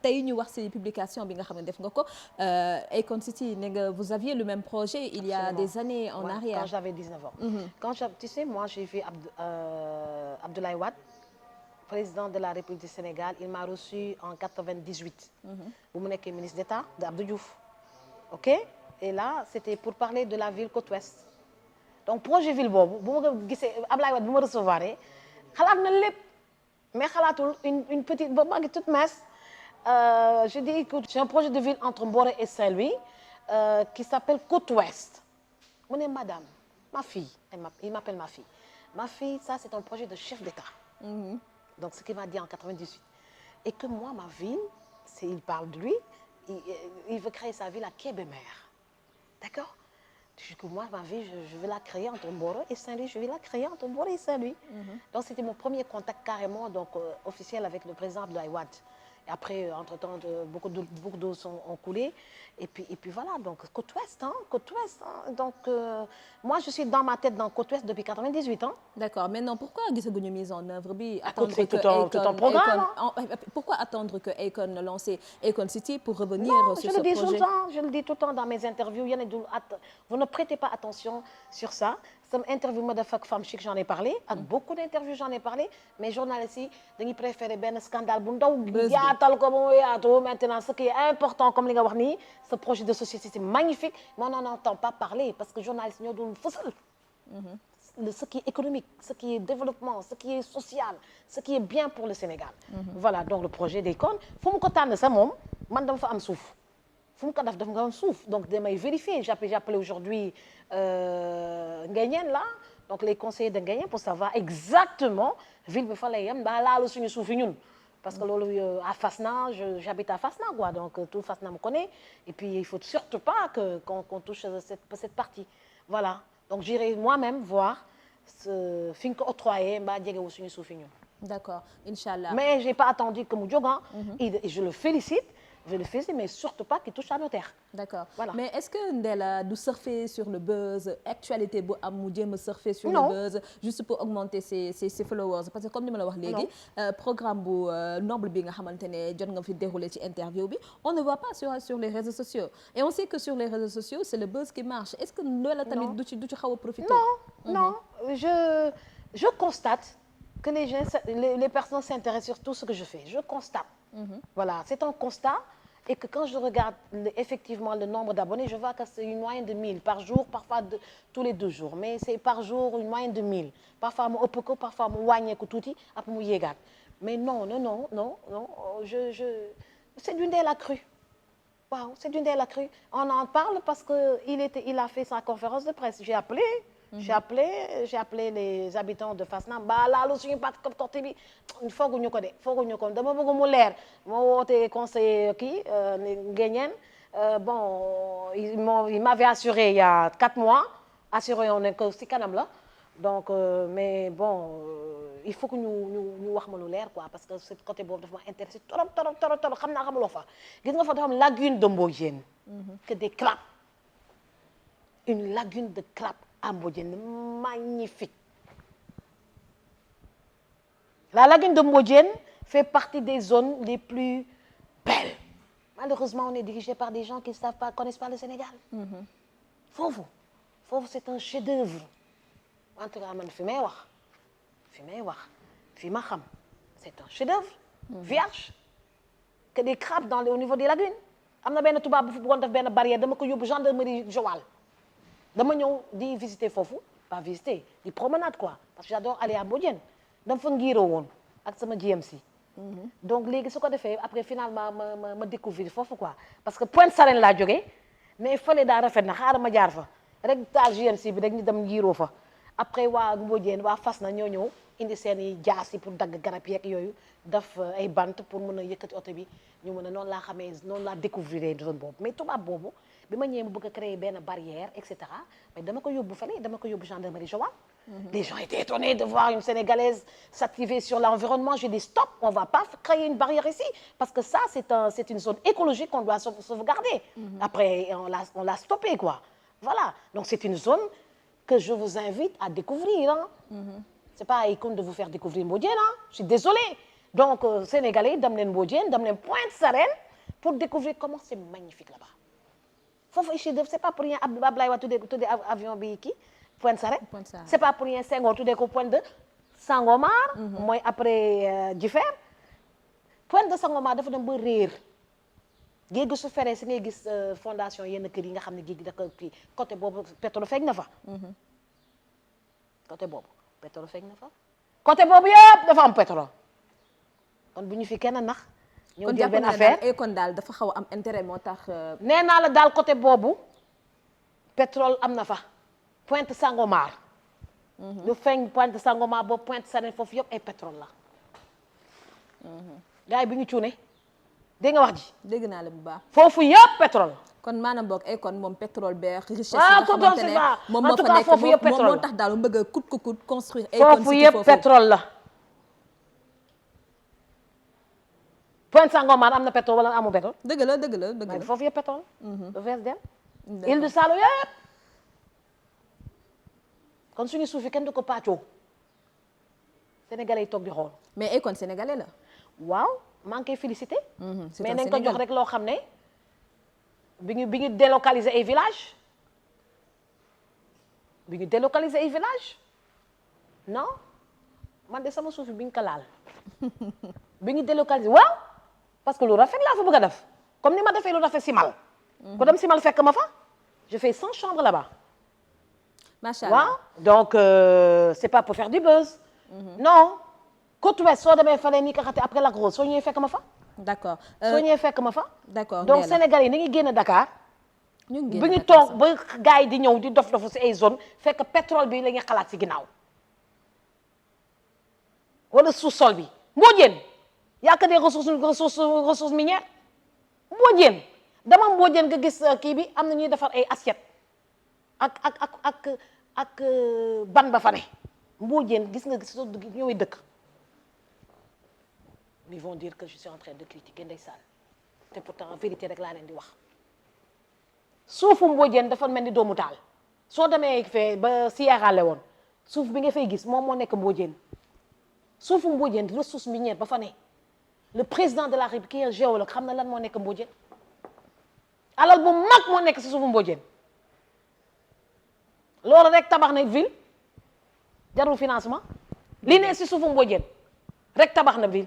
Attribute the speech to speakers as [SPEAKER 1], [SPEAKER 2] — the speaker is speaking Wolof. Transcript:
[SPEAKER 1] tey ñu wax ci publication bi nga xam ne def nga ko Akon City ne nga vous aviez le même projet il y a des années en arrière.
[SPEAKER 2] Quand j'avais 19 ans. Tu sais moi j'ai vu Abdoulaye Wade, président de la République du Sénégal, il m'a reçu en 98. bu mu nekkee ministre d'État de Abdou Diouf. OK? Et là c'était pour parler de la ville Côte Ouest. Donc projet ville boobu bu ma ko gisee Abdoulaye Wade bu ma recevoir xalaat na lépp mais xalaatul une petite ba maa ngi toute mince. Je dis écoute j'ai un projet de ville entre Mboro et Saint-Louis qui s'appelle Côte Ouest. mu ne madame ma fille il m'appelle ma fille ça c'est un projet de chef d'État. Donc ce qu'il m'a dit en 98 et que moi ma ville il parle de lui il veut créer sa ville à Kébémer. D'accord? Je dis que moi ma ville je vais la créer entre Mboro et Saint-Louis, je vais la créer entre Mboro et Saint-Louis. Donc c'était mon premier contact carrément donc officiel avec le président Abdoulaye Wade. Et après entre-temps beaucoup d'eau ont coulé et puis voilà donc Côte Ouest donc moi je suis dans ma tête dans Côte Ouest depuis 98 ans.
[SPEAKER 1] D'accord mais non pourquoi gisaguñu mise en œuvre bi.
[SPEAKER 2] attendre que tout un programme
[SPEAKER 1] pourquoi attendre que Akon lance Akon City pour revenir sur ce projet?
[SPEAKER 2] Je le dis tout le temps dans mes interviews yéen vous ne prêtez pas attention sur ça. Sama interview ma def ak Femme Chic j'en ai parlé ak beaucoup d'interviews j'en ai parlé mais journalistes yi dañuy préférer benn scandale bu ndaw yaatal ko ba mu yaatu maintenant ce qui est important comme li nga wax nii ce projet de société c'est magnifique mais on n'en entend pas parler parce que journalistes ñoo dul fësal ce qui est économique ce qui est développement ce qui est social ce qui est bien pour le Sénégal. Voilà donc le projet d'Akon fu mu ko tànn sa moom man dama fa am suuf fu mu ko def nga am suuf donc damay vérifier j'ai appelé aujourd'hui Nguéniène là donc les conseillers de Nguéniène pour savoir exactement ville bi fa lay yem mbaa laalu suñu suuf yi ñun parce que loolu à Fasna j'habite à Fasna quoi donc tout Fasna me connaît et puis il faut surtout pas qu'on touche cette partie voilà donc j'irai moi-même voir fi nga ko octroyé mbaa jegewu suñu suuf yi ñun.
[SPEAKER 1] D'accord Inch'Allah.
[SPEAKER 2] Mais j'ai pas attendu que mu jóg et je le félicite. Je le faisais mais surtout pas qu'il touche à nos terres. D'accord. Voilà.
[SPEAKER 1] Mais est-ce que Ndella du surfer sur le buzz actualité bu am mu jéem a surfer sur le buzz juste pour augmenter ses followers parce que comme ni ma la wax léegi programme bu noble bi nga xamante ne jot nga fi déroulé ci interview bi on ne voit pas sur les réseaux sociaux et on sait que sur les réseaux sociaux c'est le buzz qui marche est-ce que Ndella tamit du ci xaw a profiter?
[SPEAKER 2] Non je constate que les personnes s'intéressent sur tout ce que je fais je constate. Voilà c'est un constat et que quand je regarde effectivement le nombre d'abonnés je vois que c'est une moyenne de 1000 par jour parfois tous les 2 jours mais c'est par jour une moyenne de 1000 parfois mu ëpp ko parfois mu wàññeeku tuuti après mu yéegaat mais non c'est du Ndella Crue waaw c'est du Ndella Crue on en parle parce que il a fait sa conférence de presse j'ai appelé les habitants de Fass-Nam ba laalu suñu pat comme torti bi fooguñu ko dama bëgg mu leer moo woote conseiller kii Nguéniène bon il m'avait assuré il y a 4 mois assuré on est que ci kanam la donc mais bon il faut que ñu wax ma lu leer quoi parce que ce côté boobu dafa ma intéressé trop xam naa xamuloo fa gis nga fa dafa am lagune de Mbodiène que des crabes une lagune de crabes à Mbodiène magnifique. La lagune de Mbodiène fait partie des zones les plus belles. Malheureusement, on est dirigé par des gens qui ne connaissent pas le Sénégal. Foofu c'est un chef-d'œuvre. En tout cas man fi may wax fi ma xam c'est un chef-d'œuvre vierge que des crabes au niveau des lagunes. Am na benn tubaab bu fi bëggoon def benn barrière dama ko yóbbu gendarmerie Joal. dama ñëw di visiter foofu pas visiter di promenade quoi parce que j'adore aller à Mbodiène dama fa ngiroo woon ak sama GMC donc léegi su ko defee après finalement ma découvrir foofu quoi parce que Pointe Sarène laa jógee mais fële daa rafet na xaaral ma jaar fa rek taal GMC bi rek ñu dem ngiroo fa après waa Mbodiène waa Fass na ñoo ñëw indi seen i jaas yi pour dagg garab yeeg yooyu def ay bant pour mën a yëkkati oto bi ñu mën a noonu laa xamee noonu laa découvrir zone boobu mais tubaab boobu bi ma ñëwee mu bëgg a créer benn barrière et cetera mais dama ko yóbbu fële dama ko yóbbu gendarmerie Joal. Les gens étaient étonnés de voir une Sénégalaise s'activer sur l'environnement. J'ai dit stop, on va pas créer une barrière ici parce que ça c'est une zone écologique qu'on doit sauvegarder. Après on l'a stoppé quoi. Voilà donc c'est une zone que je vous invite à découvrir C'est pas à Akon de vous faire découvrir Mbodiène je suis désolée donc sénégalais dem leen Mbodiène dem leen Pointe Sarène pour découvrir comment c'est magnifique là-bas foofu chef-d'œuvre c'est pas pour rien Abdoulaye Wade tuddee avion bi kii Pointe Sarène c'est pas pour rien Senghor tuddee ko Pointe de Sangomar mooy après Jifeer Pointe de Sangomar dafa dem ba réer géej gi su feree si ngay gis fondation yenn kër yi nga xam ne géej gi da ko kii côté boobu pétrole feeñ na fa côté boobu pétrole feeñ na fa côté boobu yëpp dafa am pétrole kon bu ñu fi kenn nax ñëw jël benn affaire
[SPEAKER 1] kon daal dafa xaw a am intérêt moo tax
[SPEAKER 2] nee naa la daal côté boobu pétrole am na fa Pointe Sangomar lu feeñ Pointe Sangomar boobu Pointe Sarène foofu yëpp ay pétrole la gars yi bi ñu cuune dégg nga wax ji
[SPEAKER 1] dégg naa la bu baax
[SPEAKER 2] foofu yëpp pétrole
[SPEAKER 1] kon maanaam boog ay kon moom pétrole beex richesse
[SPEAKER 2] ah
[SPEAKER 1] nga xamante ne moom moo fa nekk
[SPEAKER 2] foofu yëpp pétrole
[SPEAKER 1] moo tax daal mu bëgg a coûte que coûte construire ay
[SPEAKER 2] foofu yëpp pétrole la Pointe Sangomar am na pétrole wala amul pétrole
[SPEAKER 1] dëgg la dëgg la dëgg la
[SPEAKER 2] foofu yëpp pétrole lu fees dem île de Salo yëpp kon suñu suuf yi kenn du ko pàccoo sénégalais yi toog di xool
[SPEAKER 1] mais ay kon sénégalais la
[SPEAKER 2] waaw maa ngi koy félicité mais nañ ko jox rek loo xam ne bi ñu délocaliser ay village ay village non man de sama suuf bi ñu ko laal bi ñu délocaliser waaw parce que lu rafet laa fa bëgg a def comme ni ma defee lu rafet Simal ku dem Simal fekk ma fa je fais 100 chambres là-bas
[SPEAKER 1] macha allah
[SPEAKER 2] waaw donc c'est pas pour faire du buzz non côte ouest soo demee fale nii kaxate après la grosse soo ñëwee fekk ma fa
[SPEAKER 1] d'accord
[SPEAKER 2] soo ñëwee fekk ma fa
[SPEAKER 1] d'accord
[SPEAKER 2] donc Sénégal yi ni ngi génn Dakar
[SPEAKER 1] ñu ngi
[SPEAKER 2] bi ñu toog ba gars yi di ñëw di dof si ay zone fekk pétrole bi la ñuy xalaat si ginnaaw wala sous-sol bi Mbodiène yaa que des ressources minières Mbodiène dama Mbodiène nga gis kii bi am na ñuy defar ay assiette ak ban ba fa ne Mbodiène gis nga soo ñëwee dëkk ils vont dire que je suis en train de critiquer ndeysaan te pourtant en vérité rek laa leen di wax suufu Mbodiène dafa mel ni doomu taal soo demee fee ba Sierra Leone suuf bi nga fay gis moom moo nekk Mbodiène suufu Mbodiène ressource minière ba fa ne le président de la République qui est géologue xam na lan moo nekk Mbodiène alal bu mag moo nekk si suufu Mbodiène loolu rek tabax na ville jarul financement li ne si suufu Mbodiène rek tabax na ville